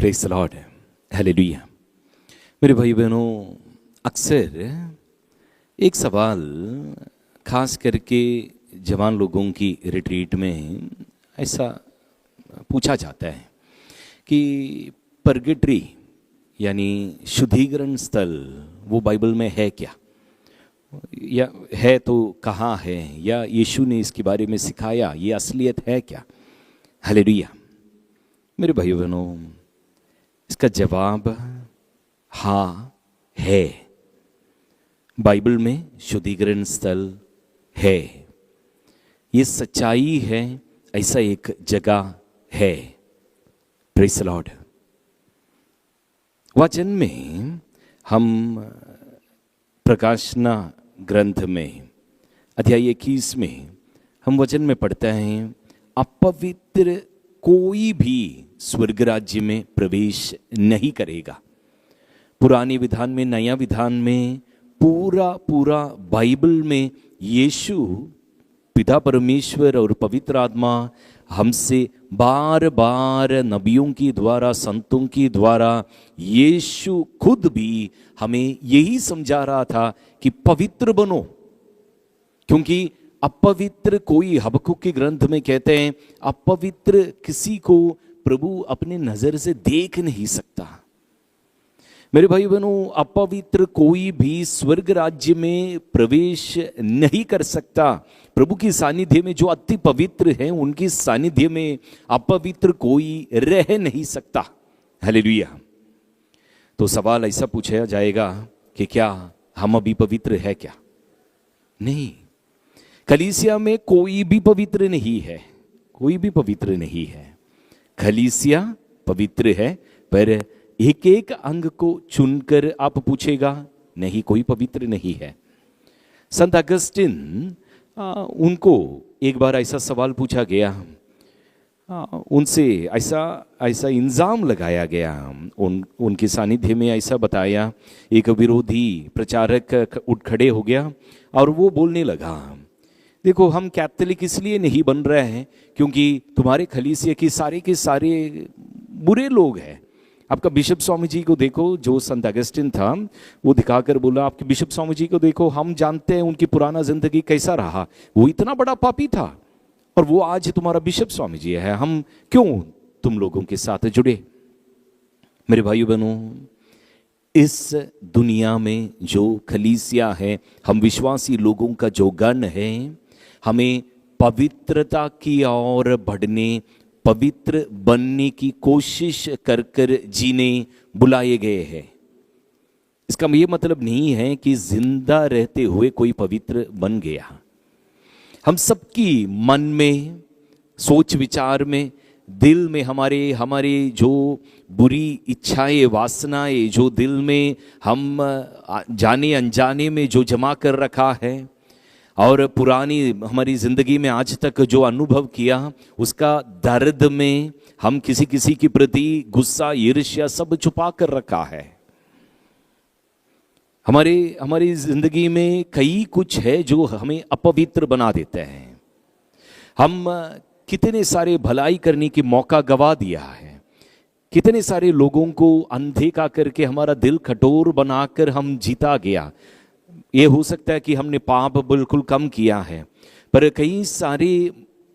Praise the Lord, hallelujah. मेरे भाई बहनों, अक्सर एक सवाल खास करके जवान लोगों की रिट्रीट में ऐसा पूछा जाता है कि परगेटरी यानी शुद्धिकरण स्थल वो बाइबल में है क्या, या है तो कहाँ है, या यीशु ने इसके बारे में सिखाया, ये असलियत है क्या। हालेलुया। मेरे भाई बहनों, इसका जवाब हाँ है। बाइबल में शुद्धिकरण स्थल है, ये सच्चाई है, ऐसा एक जगह है। Praise the Lord. वचन में हम प्रकाशना ग्रंथ में अध्याय 21 में हम वचन में पढ़ते हैं, अपवित्र कोई भी स्वर्ग राज्य में प्रवेश नहीं करेगा। पुराने विधान में, नया विधान में, पूरा बाइबल में यीशु, पिता परमेश्वर और पवित्र आत्मा हमसे बार बार नबियों की द्वारा, संतों की द्वारा, यीशु खुद भी हमें यही समझा रहा था कि पवित्र बनो, क्योंकि अपवित्र कोई, हबक्कुक के ग्रंथ में कहते हैं, अपवित्र किसी को प्रभु अपने नजर से देख नहीं सकता। मेरे भाई बहनों, अपवित्र कोई भी स्वर्ग राज्य में प्रवेश नहीं कर सकता। प्रभु की सानिध्य में जो अति पवित्र हैं, उनकी सानिध्य में अपवित्र कोई रह नहीं सकता। हालेलुया। तो सवाल ऐसा पूछा जाएगा कि क्या हम अभी पवित्र है क्या? नहीं, कलीसिया में कोई भी पवित्र नहीं है, कोई भी पवित्र नहीं है। कलीसिया पवित्र है, पर एक एक अंग को चुनकर आप पूछेगा, नहीं, कोई पवित्र नहीं है। संत अगस्टिन, उनको एक बार ऐसा सवाल पूछा गया, उनसे ऐसा इल्जाम लगाया गया, उनके सानिध्य में ऐसा बताया, एक विरोधी प्रचारक उठ खड़े हो गया और वो बोलने लगा, देखो, हम कैथोलिक इसलिए नहीं बन रहे हैं क्योंकि तुम्हारे कलीसिया के सारे बुरे लोग हैं। आपका बिशप स्वामी जी को देखो, जो संत अगस्टिन था, वो दिखाकर बोला, आपके बिशप स्वामी जी को देखो, हम जानते हैं उनकी पुराना जिंदगी कैसा रहा, वो इतना बड़ा पापी था और वो आज तुम्हारा बिशप स्वामी जी है, हम क्यों तुम लोगों के साथ जुड़े। मेरे भाइयों बहनों, इस दुनिया में जो कलीसिया है, हम विश्वासी लोगों का जो गण है, हमें पवित्रता की ओर बढ़ने, पवित्र बनने की कोशिश कर कर जीने बुलाए गए हैं। इसका ये मतलब नहीं है कि जिंदा रहते हुए कोई पवित्र बन गया। हम सबकी मन में, सोच विचार में, दिल में हमारे जो बुरी इच्छाएं, वासनाएं, जो दिल में हम जाने अनजाने में जो जमा कर रखा है, और पुरानी हमारी जिंदगी में आज तक जो अनुभव किया, उसका दर्द में हम किसी के प्रति गुस्सा, ईर्ष्या सब छुपा कर रखा है। हमारी जिंदगी में कई कुछ है जो हमें अपवित्र बना देते हैं। हम कितने सारे भलाई करने की मौका गवा दिया है, कितने सारे लोगों को अनदेखा करके हमारा दिल कठोर बनाकर हम जीता गया। ये हो सकता है कि हमने पाप बिल्कुल कम किया है, पर कई सारे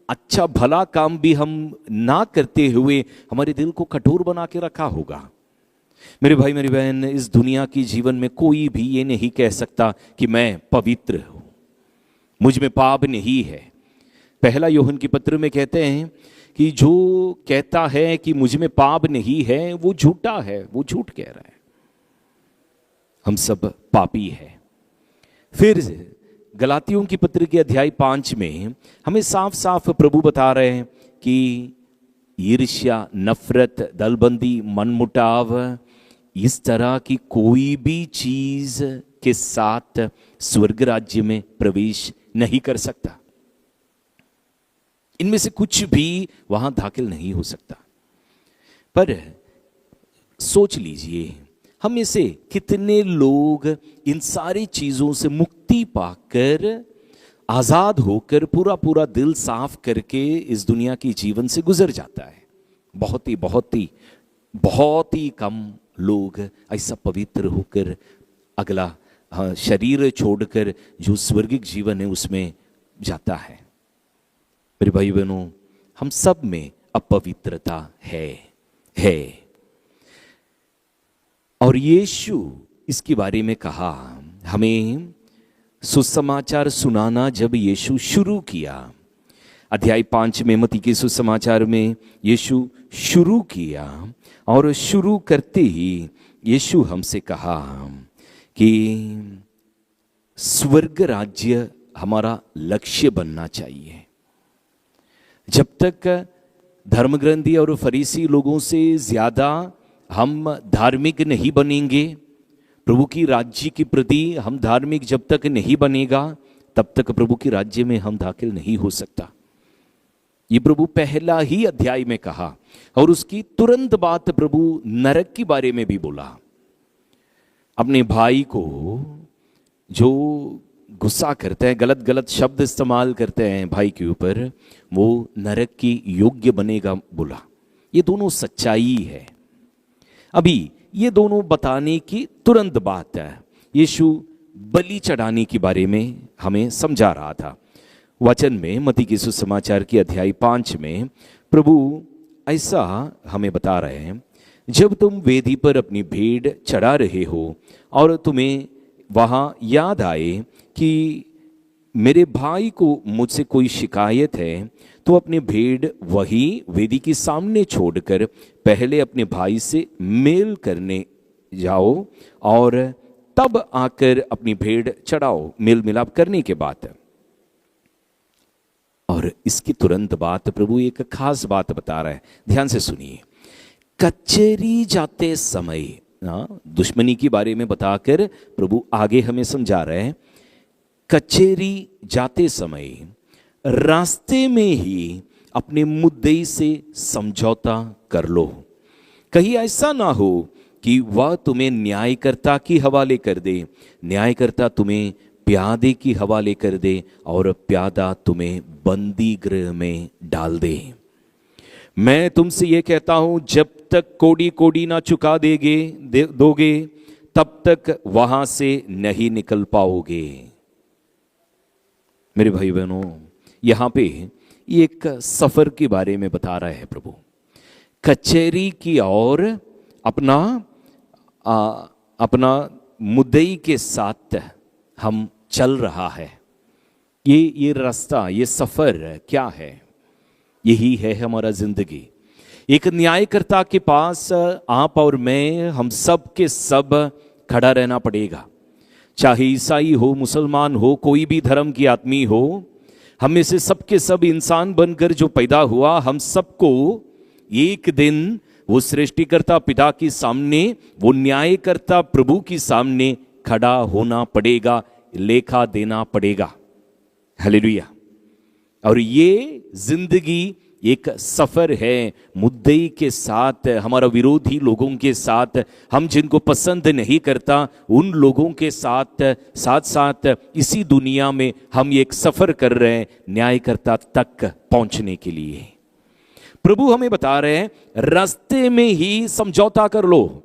अच्छा भला काम भी हम ना करते हुए हमारे दिल को कठोर बना के रखा होगा। मेरे भाई मेरी बहन, इस दुनिया की जीवन में कोई भी ये नहीं कह सकता कि मैं पवित्र हूँ, मुझ में पाप नहीं है। पहला यूहन्ना की पत्र में कहते हैं कि जो कहता है कि मुझ में पाप नहीं है, वो झूठा है, वो झूठ कह रहा है। हम सब पापी हैं। फिर गलातियों की पत्र के अध्याय 5 में हमें साफ साफ प्रभु बता रहे हैं कि ईर्ष्या, नफरत, दलबंदी, मनमुटाव, इस तरह की कोई भी चीज के साथ स्वर्ग राज्य में प्रवेश नहीं कर सकता। इनमें से कुछ भी वहां दाखिल नहीं हो सकता। पर सोच लीजिए, हम में से कितने लोग इन सारी चीजों से मुक्ति पाकर, आजाद होकर, पूरा दिल साफ करके इस दुनिया की जीवन से गुजर जाता है। बहुत ही बहुत ही कम लोग ऐसा पवित्र होकर अगला शरीर छोड़कर जो स्वर्गिक जीवन है उसमें जाता है। मेरे भाई बहनों, हम सब में अपवित्रता है। और यीशु इसके बारे में कहा, हमें सुसमाचार सुनाना जब यीशु शुरू किया, अध्याय 5 में मत्ती के सुसमाचार में यीशु शुरू किया, और शुरू करते ही यीशु हमसे कहा कि स्वर्ग राज्य हमारा लक्ष्य बनना चाहिए। जब तक धर्मग्रंथी और फरीसी लोगों से ज्यादा हम धार्मिक नहीं बनेंगे, प्रभु की राज्य के प्रति हम धार्मिक जब तक नहीं बनेगा, तब तक प्रभु के राज्य में हम दाखिल नहीं हो सकता। ये प्रभु पहला ही अध्याय में कहा, और उसकी तुरंत बाद प्रभु नरक के बारे में भी बोला। अपने भाई को जो गुस्सा करते हैं, गलत गलत शब्द इस्तेमाल करते हैं भाई के ऊपर, वो नरक की योग्य बनेगा बोला। ये दोनों सच्चाई है। अभी ये दोनों बताने की तुरंत बात है यीशु बलि चढ़ाने के बारे में हमें समझा रहा था। वचन में मत्ती के सुसमाचार की अध्याय 5 में प्रभु ऐसा हमें बता रहे हैं, जब तुम वेदी पर अपनी भेंट चढ़ा रहे हो और तुम्हें वहाँ याद आए कि मेरे भाई को मुझसे कोई शिकायत है, तो अपने भेंट वही वेदी के सामने छोड़कर पहले अपने भाई से मेल करने जाओ और तब आकर अपनी भेंट चढ़ाओ, मेल मिलाप करने के बाद। और इसकी तुरंत बाद प्रभु एक खास बात बता रहा है, ध्यान से सुनिए। कचहरी जाते समय, दुश्मनी के बारे में बताकर प्रभु आगे हमें समझा रहे हैं। कचहरी जाते समय रास्ते में ही अपने मुद्दे से समझौता कर लो, कहीं ऐसा ना हो कि वह तुम्हें न्यायकर्ता की हवाले कर दे, न्यायकर्ता तुम्हें प्यादे की हवाले कर दे और प्यादा तुम्हें बंदी गृह में डाल दे। मैं तुमसे ये कहता हूं, जब तक कोड़ी कोड़ी ना चुका दोगे तब तक वहां से नहीं निकल पाओगे। मेरे भाई बहनों, यहां पे एक सफर के बारे में बता रहा है प्रभु। कचहरी की ओर अपना मुद्दई के साथ हम चल रहा है। ये रास्ता, ये सफर क्या है? यही है हमारा जिंदगी। एक न्यायकर्ता के पास आप और मैं, हम सब के सब खड़ा रहना पड़ेगा। चाहे ईसाई हो, मुसलमान हो, कोई भी धर्म की आदमी हो, हम में से सबके सब इंसान बनकर जो पैदा हुआ, हम सबको एक दिन वो सृष्टिकर्ता पिता के सामने, वो न्यायकर्ता प्रभु के सामने खड़ा होना पड़ेगा, लेखा देना पड़ेगा। हालेलुया। और ये जिंदगी एक सफर है मुद्दई के साथ, हमारा विरोधी लोगों के साथ, हम जिनको पसंद नहीं करता उन लोगों के साथ साथ इसी दुनिया में हम एक सफर कर रहे हैं न्यायकर्ता तक पहुंचने के लिए। प्रभु हमें बता रहे हैं, रास्ते में ही समझौता कर लो।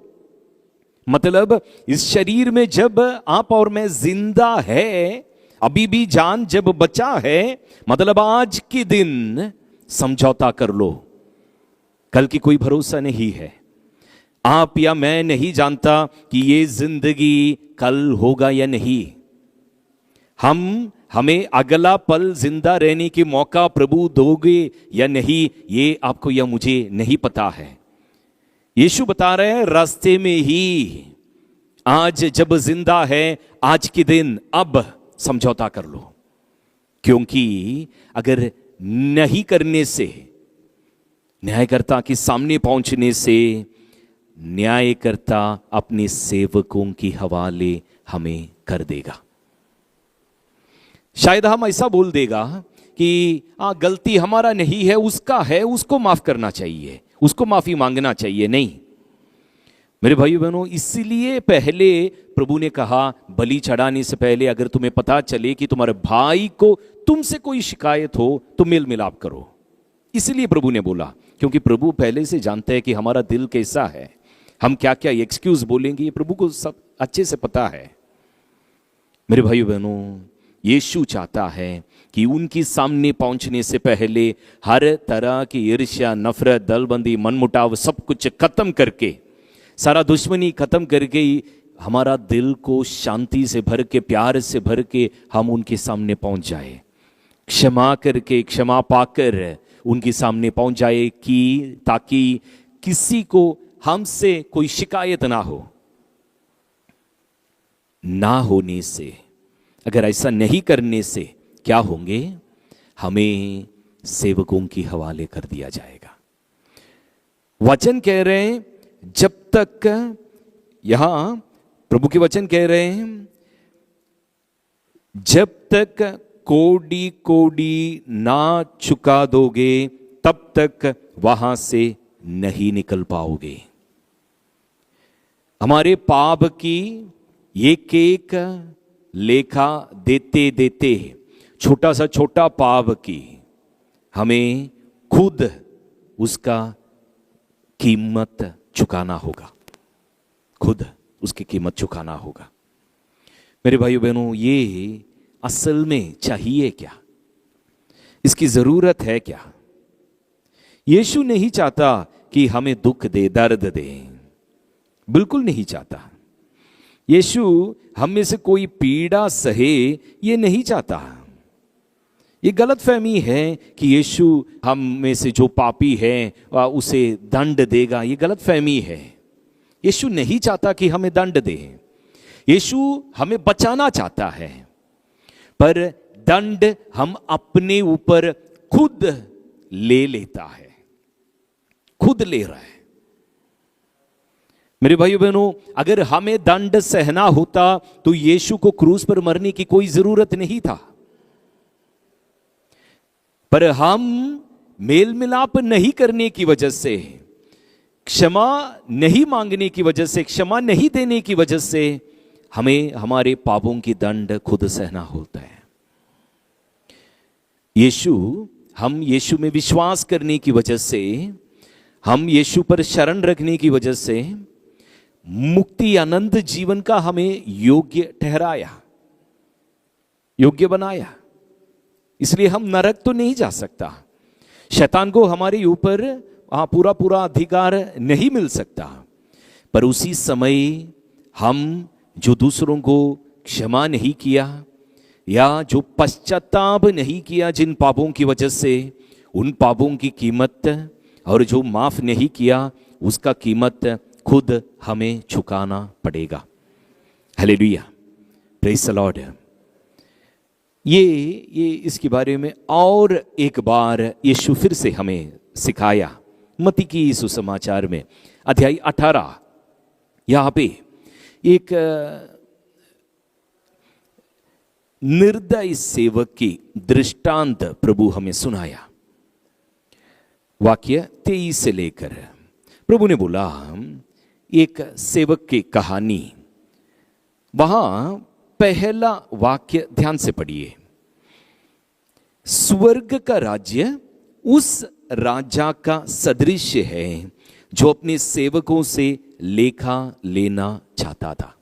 मतलब इस शरीर में जब आप और मैं जिंदा है, अभी भी जान जब बचा है, मतलब आज के दिन समझौता कर लो। कल की कोई भरोसा नहीं है। आप या मैं नहीं जानता कि ये जिंदगी कल होगा या नहीं। हमें अगला पल जिंदा रहने के मौका प्रभु दोगे या नहीं, ये आपको या मुझे नहीं पता है। यीशु बता रहे हैं, रास्ते में ही आज जब जिंदा है, आज के दिन अब समझौता कर लो। क्योंकि अगर नहीं करने से, न्यायकर्ता के सामने पहुंचने से, न्यायकर्ता अपने सेवकों की हवाले हमें कर देगा। शायद हम ऐसा बोल देगा कि गलती हमारा नहीं है, उसका है, उसको माफ करना चाहिए, उसको माफी मांगना चाहिए। नहीं मेरे भाई बहनों, इसीलिए पहले प्रभु ने कहा, बलि चढ़ाने से पहले अगर तुम्हें पता चले कि तुम्हारे भाई को तुमसे कोई शिकायत हो तो मेल मिलाप करो। इसलिए प्रभु ने बोला, क्योंकि प्रभु पहले से जानते हैं कि हमारा दिल कैसा है, हम क्या क्या एक्सक्यूज बोलेंगे, ये प्रभु को सब अच्छे से पता है। मेरे भाइयों बहनों, यीशु चाहता है कि उनके सामने पहुंचने से पहले हर तरह की ईर्ष्या, नफरत, दलबंदी, मनमुटाव सब कुछ खत्म करके, सारा दुश्मनी खत्म करके हमारा दिल को शांति से भर के, प्यार से भर के हम उनके सामने पहुंच जाए, क्षमा करके, क्षमा पाकर उनके सामने पहुंच जाए, कि ताकि किसी को हमसे कोई शिकायत ना हो। ना होने से, अगर ऐसा नहीं करने से क्या होंगे, हमें सेवकों की हवाले कर दिया जाएगा। वचन कह रहे हैं, जब तक, यहां प्रभु के वचन कह रहे हैं, जब तक कोड़ी कोड़ी ना चुका दोगे तब तक वहां से नहीं निकल पाओगे। हमारे पाप की एक एक लेखा देते देते, छोटा सा छोटा पाप की हमें खुद उसका कीमत चुकाना होगा, खुद उसकी कीमत चुकाना होगा। मेरे भाइयों बहनों, ये असल में चाहिए क्या, इसकी जरूरत है क्या? यीशु नहीं चाहता कि हमें दुख दे, दर्द दे, बिल्कुल नहीं चाहता। यीशु हम में से कोई पीड़ा सहे, ये नहीं चाहता। ये गलतफहमी है कि यीशु हम में से जो पापी है उसे दंड देगा, ये गलतफहमी है। यीशु नहीं चाहता कि हमें दंड दे, यीशु हमें बचाना चाहता है, पर दंड हम अपने ऊपर खुद ले लेता है, खुद ले रहा है। मेरे भाइयों बहनों, अगर हमें दंड सहना होता तो यीशु को क्रूस पर मरने की कोई जरूरत नहीं था, पर हम मेल मिलाप नहीं करने की वजह से, क्षमा नहीं मांगने की वजह से, क्षमा नहीं देने की वजह से हमें हमारे पापों की दंड खुद सहना होता है। हम यीशु में विश्वास करने की वजह से, हम यीशु पर शरण रखने की वजह से मुक्ति आनंद जीवन का हमें योग्य ठहराया, योग्य बनाया। इसलिए हम नरक तो नहीं जा सकता, शैतान को हमारे ऊपर पूरा पूरा अधिकार नहीं मिल सकता, पर उसी समय हम जो दूसरों को क्षमा नहीं किया या जो पश्चाताप नहीं किया जिन पापों की वजह से, उन पापों की कीमत, और जो माफ नहीं किया उसका कीमत खुद हमें चुकाना पड़ेगा। Hallelujah, praise the Lord. ये इसके बारे में और एक बार यीशु फिर से हमें सिखाया मत्ती की सुसमाचार में अध्याय 18। यहाँ पे एक निर्दयी सेवक की दृष्टांत प्रभु हमें सुनाया। वाक्य 23 से लेकर प्रभु ने बोला, एक सेवक की कहानी। वहां पहला वाक्य ध्यान से पढ़िए। स्वर्ग का राज्य उस राजा का सदृश है जो अपने सेवकों से लेखा लेना चाहता था।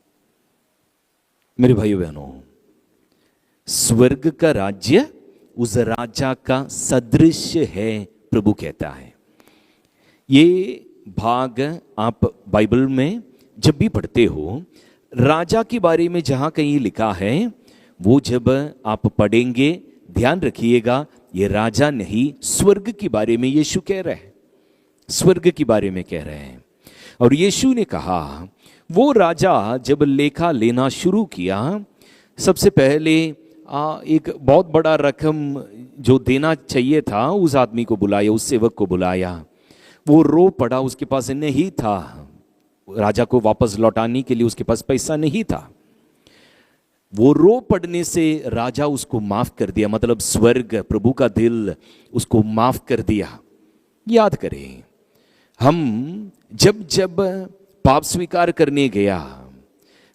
मेरे भाइयों बहनों, स्वर्ग का राज्य उस राजा का सदृश है, प्रभु कहता है। ये भाग आप बाइबल में जब भी पढ़ते हो, राजा के बारे में जहां कहीं लिखा है, वो जब आप पढ़ेंगे ध्यान रखिएगा, ये राजा नहीं, स्वर्ग के बारे में यीशु कह रहे हैं, स्वर्ग के बारे में कह रहे हैं। और यीशु ने कहा, वो राजा जब लेखा लेना शुरू किया, सबसे पहले एक बहुत बड़ा रकम जो देना चाहिए था उस आदमी को बुलाया, उस सेवक को बुलाया। वो रो पड़ा, उसके पास नहीं था, राजा को वापस लौटाने के लिए उसके पास पैसा नहीं था। वो रो पड़ने से राजा उसको माफ कर दिया, मतलब स्वर्ग, प्रभु का दिल उसको माफ कर दिया। याद करें, हम जब जब पाप स्वीकार करने गया,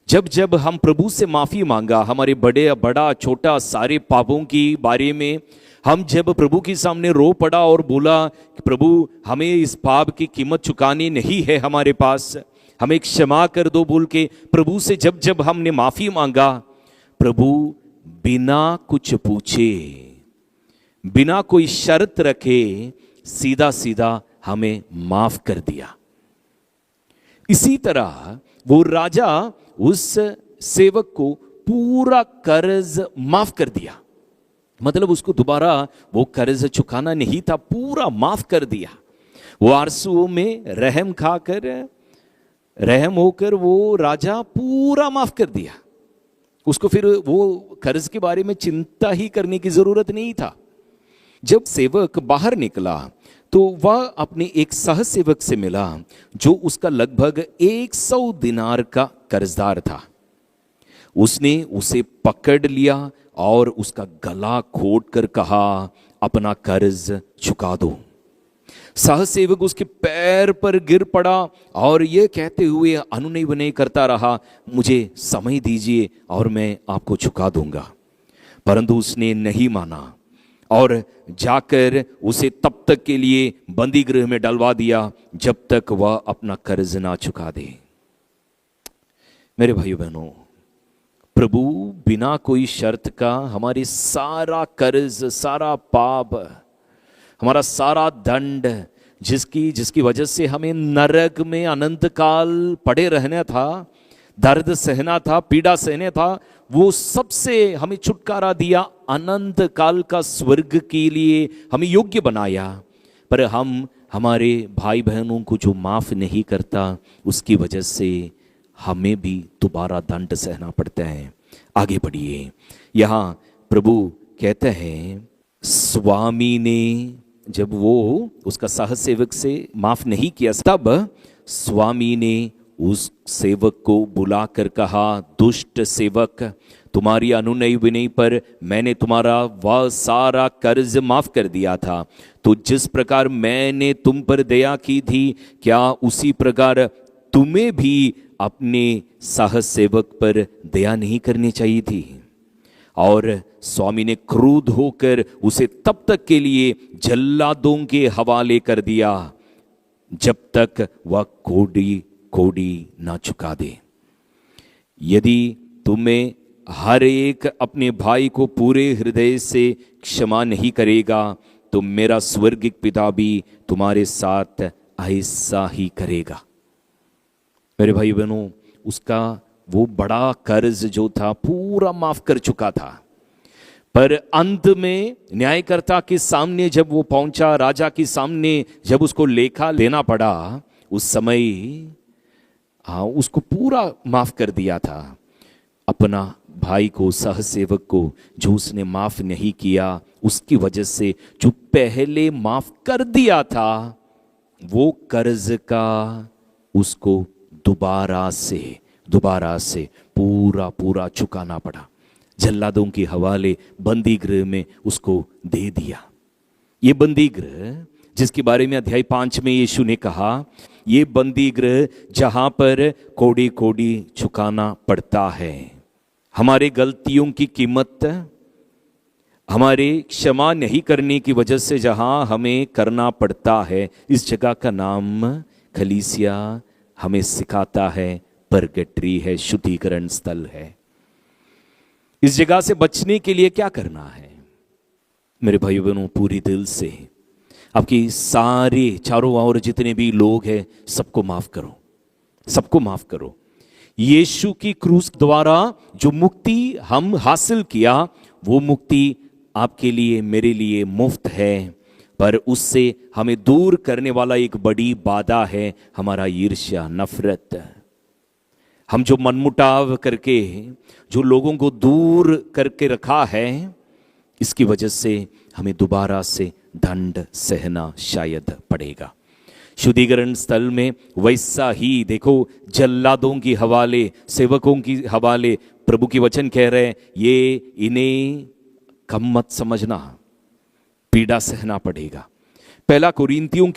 जब जब हम प्रभु से माफी मांगा, हमारे बड़ा छोटा सारे पापों की बारे में हम जब प्रभु के सामने रो पड़ा और बोला कि प्रभु हमें इस पाप की कीमत चुकानी नहीं है हमारे पास, हमें क्षमा कर दो बोल के प्रभु से जब जब हमने माफी मांगा, प्रभु बिना कुछ पूछे, बिना कोई शर्त रखे सीधा सीधा हमें माफ कर दिया। इसी तरह वो राजा उस सेवक को पूरा कर्ज माफ कर दिया। मतलब उसको दोबारा वो कर्ज चुकाना नहीं था, पूरा माफ कर दिया। वो आंसुओं में रहम होकर वो राजा पूरा माफ कर दिया। उसको फिर वो कर्ज के बारे में चिंता ही करने की जरूरत नहीं था। जब सेवक बाहर निकला तो वह अपने एक सहसेवक से मिला जो उसका लगभग 100 दिनार का कर्जदार था। उसने उसे पकड़ लिया और उसका गला घोट कर कहा, अपना कर्ज चुका दो। सहसेवक उसके पैर पर गिर पड़ा और यह कहते हुए अनुनय विनय करता रहा, मुझे समय दीजिए और मैं आपको चुका दूंगा। परंतु उसने नहीं माना और जाकर उसे तब तक के लिए बंदी गृह में डलवा दिया जब तक वह अपना कर्ज ना चुका दे। मेरे भाइयों बहनों, प्रभु बिना कोई शर्त का हमारे सारा कर्ज, सारा पाप, हमारा सारा दंड, जिसकी वजह से हमें नरक में अनंत काल पड़े रहना था, दर्द सहना था, पीड़ा सहना था, वो सबसे हमें छुटकारा दिया। अनंत काल का स्वर्ग के लिए हमें योग्य बनाया। पर हम हमारे भाई बहनों को जो माफ नहीं करता, उसकी वजह से हमें भी दोबारा दंड सहना पड़ता है। आगे बढ़िए, यहाँ प्रभु कहते हैं, स्वामी ने जब वो उसका सहसेवक से माफ नहीं किया, तब स्वामी ने उस सेवक को बुलाकर कहा, दुष्ट सेवक, तुम्हारी अनुनय विनय पर मैंने तुम्हारा वह सारा कर्ज माफ कर दिया था। तो जिस प्रकार मैंने तुम पर दया की थी, क्या उसी प्रकार तुम्हें भी अपने सहसेवक पर दया नहीं करनी चाहिए थी? और स्वामी ने क्रोध होकर उसे तब तक के लिए जल्लादों के हवाले कर दिया जब तक वह कोड़ी ना चुका दे। यदि तुम्हें हर एक अपने भाई को पूरे हृदय से क्षमा नहीं करेगा, तो मेरा स्वर्गिक पिता भी तुम्हारे साथ ऐसा ही करेगा। मेरे भाई बहनों, उसका वो बड़ा कर्ज जो था पूरा माफ कर चुका था। पर अंत में न्यायकर्ता के सामने जब वो पहुंचा, राजा के सामने जब उसको लेखा लेना पड़ा, उस समय उसको पूरा माफ कर दिया था। अपना भाई को, सहसेवक को जो उसने माफ नहीं किया, उसकी वजह से जो पहले माफ कर दिया था, वो कर्ज का उसको दोबारा से पूरा चुकाना पड़ा। जल्लादों के हवाले बंदी गृह में उसको दे दिया। ये बंदी गृह जिसके बारे में अध्याय 5 में यीशु ने कहा, ये बंदी गृह जहां पर कोड़ी चुकाना पड़ता है। हमारे गलतियों की कीमत, हमारे क्षमा नहीं करने की वजह से जहां हमें करना पड़ता है, इस जगह का नाम कलीसिया हमें सिखाता है, परगटरी है, शुद्धिकरण स्थल है। इस जगह से बचने के लिए क्या करना है? मेरे भाइयों बहनों, पूरी दिल से आपकी सारे चारों ओर जितने भी लोग हैं, सबको माफ करो, सबको माफ करो। यीशु की क्रूस द्वारा जो मुक्ति हम हासिल किया, वो मुक्ति आपके लिए, मेरे लिए मुफ्त है। पर उससे हमें दूर करने वाला एक बड़ी बाधा है, हमारा ईर्ष्या, नफरत। हम जो मनमुटाव करके जो लोगों को दूर करके रखा है, इसकी वजह से हमें दोबारा से दंड सहना शायद पड़ेगा। शुद्धिकरण स्थल में वैसा ही देखो, जल्लादों की हवाले, सेवकों की हवाले प्रभु की वचन कह रहे हैं, ये इन्हें कम मत समझना, पीड़ा सहना पड़ेगा। पहला कुरिन्थियों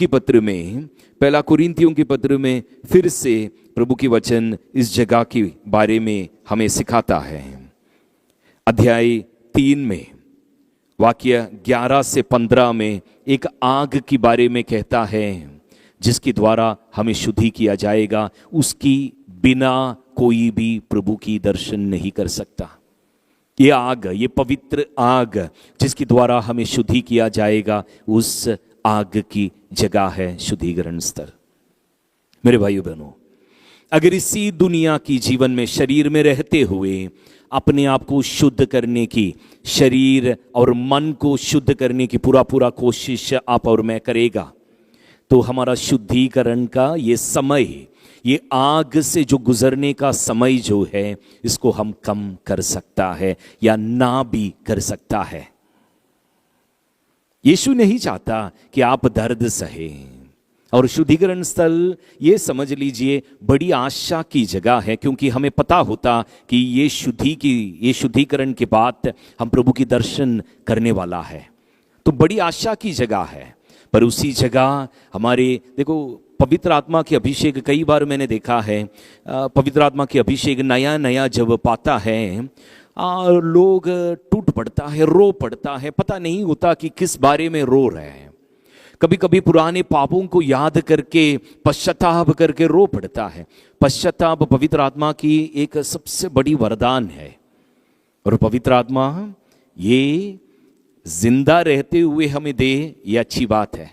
की पत्र में फिर से प्रभु की वचन इस जगह के बारे में हमें सिखाता है। अध्याय 3 में वाक्य 11 से 15 में एक आग के बारे में कहता है जिसके द्वारा हमें शुद्धि किया जाएगा, उसकी बिना कोई भी प्रभु की दर्शन नहीं कर सकता। ये आग, ये पवित्र आग जिसके द्वारा हमें शुद्धि किया जाएगा, उस आग की जगह है शुद्धिकरण स्थल। मेरे भाइयों बहनों, अगर इसी दुनिया की जीवन में शरीर में रहते हुए अपने आप को शुद्ध करने की, शरीर और मन को शुद्ध करने की पूरा कोशिश आप और मैं करेगा, तो हमारा शुद्धिकरण का ये समय, ये आग से जो गुजरने का समय जो है, इसको हम कम कर सकता है या ना भी कर सकता है। यीशु नहीं चाहता कि आप दर्द सहें। और शुद्धिकरण स्थल, ये समझ लीजिए, बड़ी आशा की जगह है, क्योंकि हमें पता होता कि ये शुद्धिकरण के बाद हम प्रभु की दर्शन करने वाला है। तो बड़ी आशा की जगह है। पर उसी जगह हमारे, देखो, पवित्र आत्मा की अभिषेक, कई बार मैंने देखा है, पवित्र आत्मा की अभिषेक नया नया जब पाता है, लोग टूट पड़ता है, रो पड़ता है, पता नहीं होता कि किस बारे में रो रहे हैं। कभी कभी पुराने पापों को याद करके पश्चाताप करके रो पड़ता है। पश्चाताप पवित्र आत्मा की एक सबसे बड़ी वरदान है। और पवित्र आत्मा ये जिंदा रहते हुए हमें दे, ये अच्छी बात है।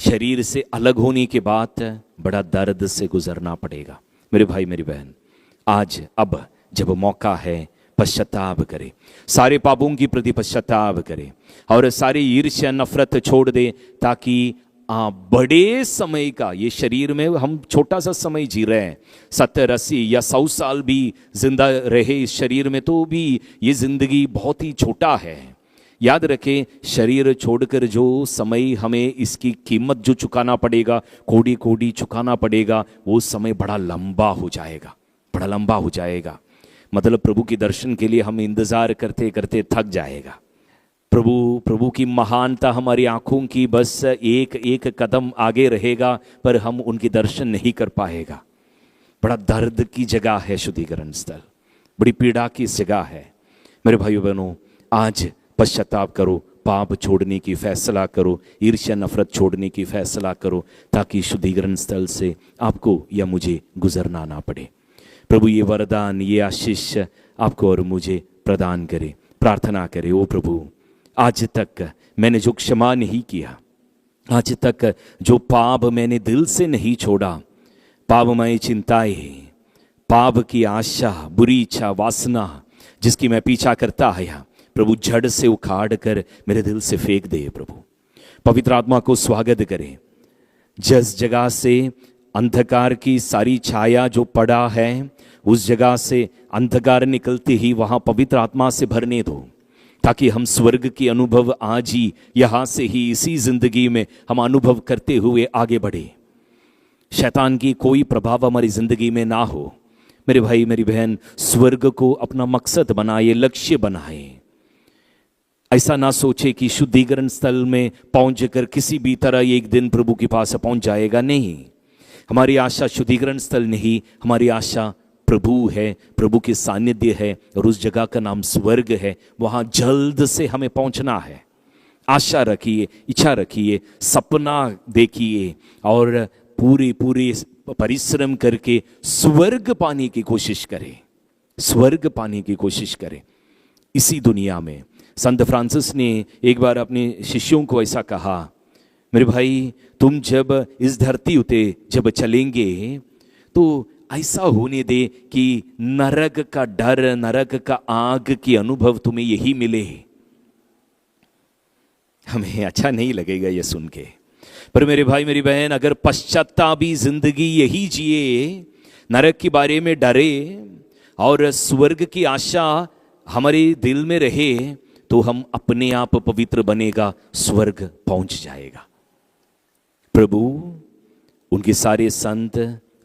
शरीर से अलग होने के बाद बड़ा दर्द से गुजरना पड़ेगा। मेरे भाई मेरी बहन, आज अब जब मौका है, पश्चाताप करे, सारे पापों की प्रति पश्चाताप करे और सारी ईर्ष्या नफरत छोड़ दे, ताकि बड़े समय का, ये शरीर में हम छोटा सा समय जी रहे हैं, 70, 80 या 100 साल भी जिंदा रहे इस शरीर में, तो भी ये जिंदगी बहुत ही छोटा है। याद रखें, शरीर छोड़कर जो समय हमें इसकी कीमत जो चुकाना पड़ेगा, कोड़ी कोड़ी चुकाना पड़ेगा, वो समय बड़ा लंबा हो जाएगा, बड़ा लंबा हो जाएगा। मतलब प्रभु की दर्शन के लिए हम इंतजार करते करते थक जाएगा। प्रभु की महानता हमारी आंखों की बस एक एक कदम आगे रहेगा, पर हम उनके दर्शन नहीं कर पाएगा। बड़ा दर्द की जगह है शुद्धिकरण स्थल, बड़ी पीड़ा की जगह है। मेरे भाइयों बहनों, आज पश्चाताप करो, पाप छोड़ने की फैसला करो, ईर्ष्या नफरत छोड़ने की फैसला करो, ताकि शुद्धिकरण स्थल से आपको या मुझे गुजरना ना पड़े। प्रभु ये वरदान, ये आशीष आपको और मुझे प्रदान करे। प्रार्थना करे, ओ प्रभु, आज तक मैंने जो क्षमा नहीं किया, आज तक जो पाप मैंने दिल से नहीं छोड़ा, पापमय चिंताएं, पाप की आशा, बुरी इच्छा, वासना जिसकी मैं पीछा करता आया, प्रभु जड़ से उखाड़ कर मेरे दिल से फेंक दे। प्रभु पवित्र आत्मा को स्वागत करें। जिस जगह से अंधकार की सारी छाया जो पड़ा है, उस जगह से अंधकार निकलते ही वहां पवित्र आत्मा से भरने दो, ताकि हम स्वर्ग की अनुभव आज ही, यहाँ से ही, इसी जिंदगी में हम अनुभव करते हुए आगे बढ़े। शैतान की कोई प्रभाव हमारी जिंदगी में ना हो। मेरे भाई मेरी बहन, स्वर्ग को अपना मकसद बनाए, लक्ष्य बनाए। ऐसा ना सोचे कि शुद्धिकरण स्थल में पहुंचकर किसी भी तरह एक दिन प्रभु के पास पहुंच जाएगा। नहीं, हमारी आशा शुद्धिकरण स्थल नहीं, हमारी आशा प्रभु है, प्रभु के सानिध्य है, और उस जगह का नाम स्वर्ग है। वहां जल्द से हमें पहुंचना है। आशा रखिए, इच्छा रखिए, सपना देखिए और पूरे परिश्रम करके स्वर्ग पाने की कोशिश करें, स्वर्ग पाने की कोशिश करें इसी दुनिया में। संत फ्रांसिस ने एक बार अपने शिष्यों को ऐसा कहा, मेरे भाई, तुम जब इस धरती उते जब चलेंगे तो ऐसा होने दे कि नरक का डर, नरक का आग की अनुभव तुम्हें यही मिले। हमें अच्छा नहीं लगेगा ये सुन के, पर मेरे भाई मेरी बहन, अगर पश्चातापी जिंदगी यही जिए, नरक के बारे में डरे और स्वर्ग की आशा हमारे दिल में रहे, तो हम अपने आप पवित्र बनेगा, स्वर्ग पहुंच जाएगा। प्रभु उनके सारे संत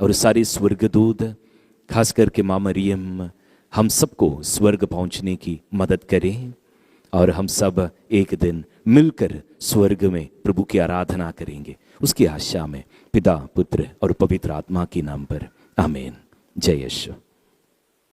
और सारे स्वर्गदूत, खास करके मां मरियम, हम सबको स्वर्ग पहुंचने की मदद करें और हम सब एक दिन मिलकर स्वर्ग में प्रभु की आराधना करेंगे। उसकी आशा में पिता, पुत्र और पवित्र आत्मा के नाम पर आमीन। जय यीशु।